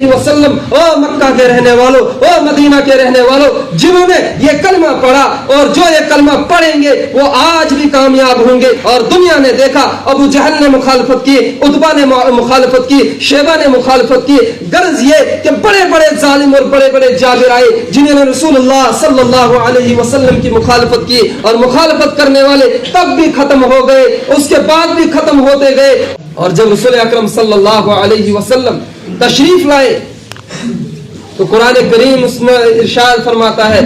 وسلم، او مکہ کے رہنے والوں، او مدینہ کے رہنے والوں، جنہوں نے یہ کلمہ پڑھا اور جو یہ کلمہ پڑھیں گے وہ آج بھی کامیاب ہوں گے۔ اور دنیا نے دیکھا، ابو جہل نے مخالفت کی، عتبہ نے مخالفت کی، شیبہ نے مخالفت کی، غرض یہ کہ بڑے بڑے ظالم اور بڑے بڑے جابر آئے جنہوں نے رسول اللہ صلی اللہ علیہ وسلم کی مخالفت کی، اور مخالفت کرنے والے تب بھی ختم ہو گئے، اس کے بعد بھی ختم ہوتے گئے۔ اور جب رسول اکرم صلی اللہ علیہ وسلم تشریف لائے تو قرآن کریم اس میں ارشاد فرماتا ہے،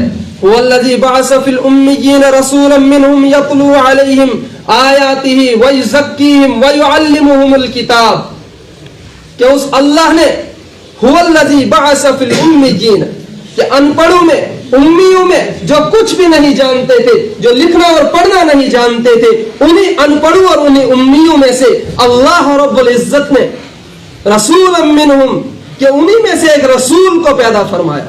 هو الذی بعث فی الأمیین رسولا منہم یتلو علیہم آیاتہ ویزکیہم ویعلمہم الکتاب، کہ اس اللہ نے هو الذی بعث فی الأمیین، کہ ان پڑھوں میں، امیوں میں جو کچھ بھی نہیں جانتے تھے، جو لکھنا اور پڑھنا نہیں جانتے تھے، انہی ان پڑھوں اور انہی امیوں میں سے اللہ رب العزت نے رسول منہم، کہ انہی میں سے ایک رسول کو پیدا فرمایا،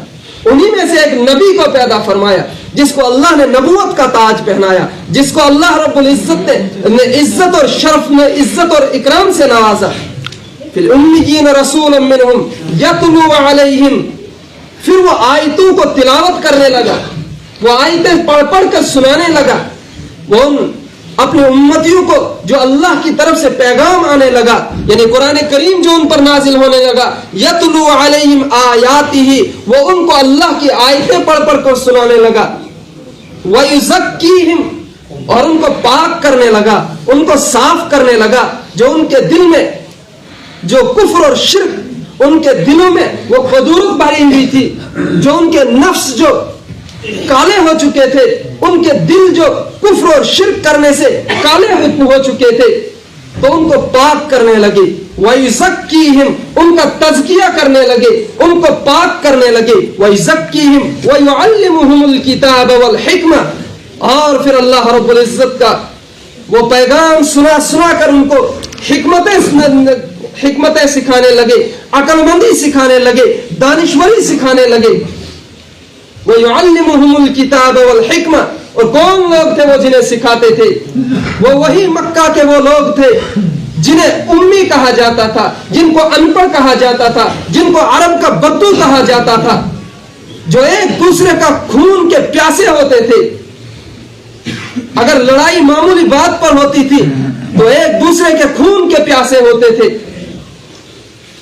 انہی میں سے ایک نبی کو پیدا فرمایا، جس کو اللہ نے نبوت کا تاج پہنایا، جس کو اللہ رب العزت نے عزت اور شرف میں، عزت اور اکرام سے نوازا۔ فی الامیین رسول منہم یتلو علیہم، پھر وہ آیتوں کو تلاوت کرنے لگا، وہ آیتیں پڑھ پڑھ کر سنانے لگا، وہ اپنے امتیوں کو جو اللہ کی طرف سے پیغام آنے لگا، یعنی قرآن کریم جو ان پر نازل ہونے لگا، یتلو علیہم آیاتہ، وہ ان کو اللہ کی آیتیں پڑھ پڑھ کر سنانے لگا، ویزکیہم، اور ان کو پاک کرنے لگا، ان کو صاف کرنے لگا، جو ان کے دل میں جو کفر اور شرک ان کے دلوں میں وہ خدورت بھری ہوئی تھی، جو ان کے نفس جو کالے ہو چکے تھے، ان کے دل جو کفر اور شرک کرنے سے کالے ہو چکے تھے، تو ان کو پاک کرنے لگے، وَيُزَكِّيهِمْ، ان کا تزکیہ کرنے لگے، ان کو پاک کرنے لگے، وَيُزَكِّيهِمْ وَيُعَلِّمُهُمُ الْكِتَابَ وَالْحِكْمَةَ، اور پھر اللہ رب العزت کا وہ پیغام سنا سنا کر ان کو حکمتیں سکھانے لگے، عقل مندی سکھانے لگے، دانشوری سکھانے لگے۔ وَيُعَلِّمُهُمُ الْكِتَابَ وَالْحِكْمَةَ، اور کون لوگ تھے وہ جنہیں سکھاتے تھے؟ وہ وہی مکہ کے وہ لوگ تھے جنہیں امی کہا جاتا تھا، جن کو ان پڑھ کہا جاتا تھا، جن کو عرب کا بدو کہا جاتا تھا، جو ایک دوسرے کا خون کے پیاسے ہوتے تھے۔ اگر لڑائی معمولی بات پر ہوتی تھی تو ایک دوسرے کے خون کے پیاسے ہوتے تھے،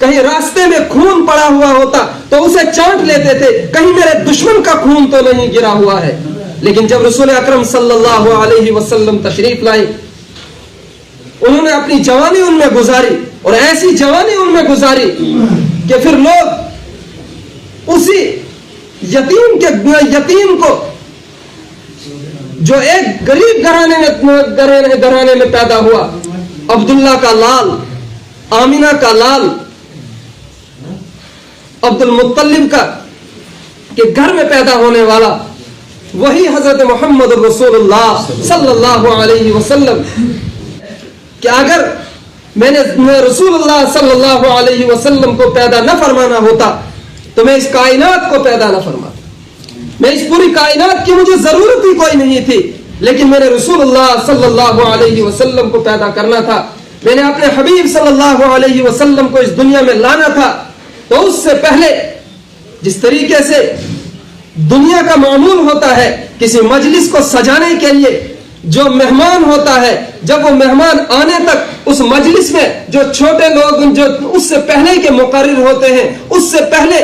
کہیں راستے میں خون پڑا ہوا ہوتا تو اسے چاٹ لیتے تھے، کہیں میرے دشمن کا خون تو نہیں گرا ہوا ہے۔ لیکن جب رسول اکرم صلی اللہ علیہ وسلم تشریف لائے، انہوں نے اپنی جوانی ان میں گزاری، اور ایسی جوانی ان میں گزاری کہ پھر لوگ اسی یتیم کو جو ایک غریب گھرانے میں پیدا ہوا، عبداللہ کا لال، آمینہ کا لال، عبد المطلب کا کہ گھر میں پیدا ہونے والا وہی حضرت محمد رسول اللہ صلی اللہ علیہ وسلم، کہ اگر میں نے رسول اللہ صلی اللہ علیہ وسلم کو پیدا نہ فرمانا ہوتا تو میں اس کائنات کو پیدا نہ فرماتا، میں اس پوری کائنات کی مجھے ضرورت ہی کوئی نہیں تھی، لیکن میں نے رسول اللہ صلی اللہ علیہ وسلم کو پیدا کرنا تھا، میں نے اپنے حبیب صلی اللہ علیہ وسلم کو اس دنیا میں لانا تھا۔ تو اس سے پہلے جس طریقے سے دنیا کا معمول ہوتا ہے کسی مجلس کو سجانے کے لیے، جو مہمان ہوتا ہے جب وہ مہمان آنے تک اس مجلس میں جو چھوٹے لوگ جو اس سے پہلے کے مقرر ہوتے ہیں، اس سے پہلے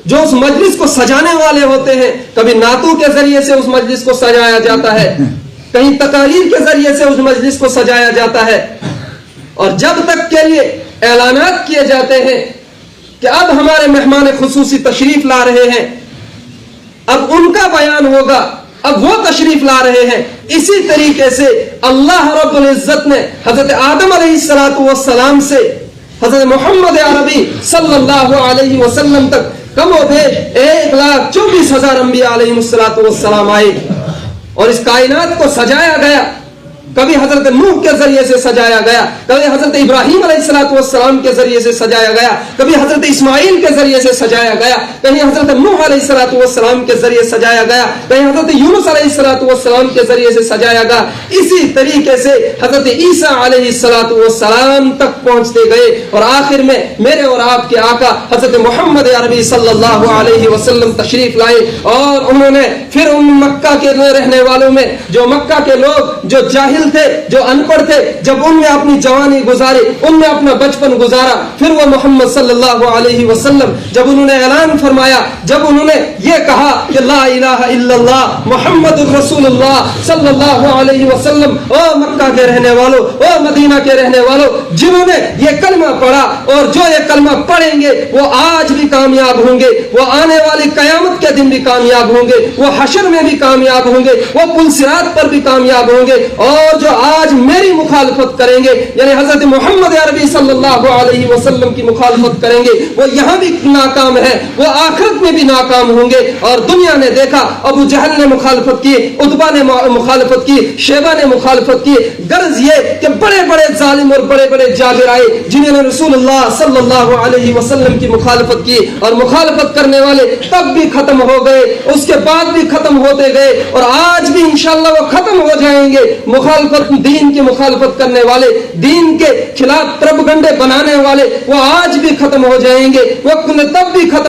جو اس مجلس کو سجانے والے ہوتے ہیں، کبھی نعتوں کے ذریعے سے اس مجلس کو سجایا جاتا ہے، کہیں تقاریر کے ذریعے سے اس مجلس کو سجایا جاتا ہے، اور جب تک کے لیے اعلانات کیے جاتے ہیں کہ اب ہمارے مہمان خصوصی تشریف لا رہے ہیں، اب ان کا بیان ہوگا، اب وہ تشریف لا رہے ہیں۔ اسی طریقے سے اللہ رب العزت نے حضرت آدم علیہ السلام سے حضرت محمد عربی صلی اللہ علیہ وسلم تک کم و بیش 1,24,000 انبیاء علیہ السلام آئے، اور اس کائنات کو سجایا گیا کبھی حضرت نوح کے ذریعے سے سجایا گیا, کبھی حضرت ابراہیم علیہ السلام کے ذریعے سے سجایا گیا, کبھی حضرت اسماعیل کے ذریعے سے سجایا گیا, کہیں حضرت نوح علیہ السلام کے ذریعے سجایا گیا, کہیں حضرت یونس علیہ السلام کے ذریعے سے سجایا گیا. اسی طریقے سے حضرت عیسیٰ علیہ السلام تک پہنچتے گئے, اور آخر میں میرے اور آپ کے آقا حضرت محمد عربی صلی اللہ علیہ وسلم تشریف لائے, اور انہوں نے پھر ان مکہ کے رہنے والوں میں, جو مکہ کے لوگ جو جاہل تھے, جو ان پڑھ تھے, جب ان نے اپنی جوانی گزاری, ان نے اپنا بچپن گزارا, پھر وہ محمد صلی اللہ علیہ وسلم جب انہوں نے اعلان فرمایا, جب انہوں نے یہ کہا کہ لا الہ الا اللہ محمد الرسول اللہ صلی اللہ علیہ وسلم, او مکہ کے رہنے والوں, او مدینہ کے رہنے والوں, جنہوں نے یہ کلمہ پڑھا اور جو یہ کلمہ پڑھیں گے وہ آج بھی کامیاب ہوں گے, وہ آنے والی قیامت کے دن بھی کامیاب ہوں گے, وہ حشر میں بھی کامیاب ہوں گے, وہ پل صراط پر بھی کامیاب ہوں گے, اور جو آج میری مخالفت کریں گے, یعنی حضرت محمد عربی صلی اللہ علیہ وسلم کی مخالفت کریں گے, وہ یہاں بھی ناکام ہے, وہ آخرت میں بھی ناکام ہوں گے. اور دنیا نے دیکھا, ابو جہل نے مخالفت کی, عتبہ نے مخالفت کی, شیبہ نے مخالفت کی. غرض یہ کہ بڑے بڑے ظالم اور بڑے بڑے جابر آئے جنہوں نے رسول اللہ صلی اللہ علیہ وسلم کی مخالفت کی, اور مخالفت کرنے والے تب بھی ختم ہو گئے, اس کے بعد بھی ختم ہوتے گئے, اور آج بھی انشاءاللہ وہ ختم ہو جائیں گے. مخالفت, دین کی مخالفت کرنے والے, دین کے خلاف پروپیگنڈے بنانے والے, وہ آج بھی ختم ہو جائیں گے, وہ تب بھی ختم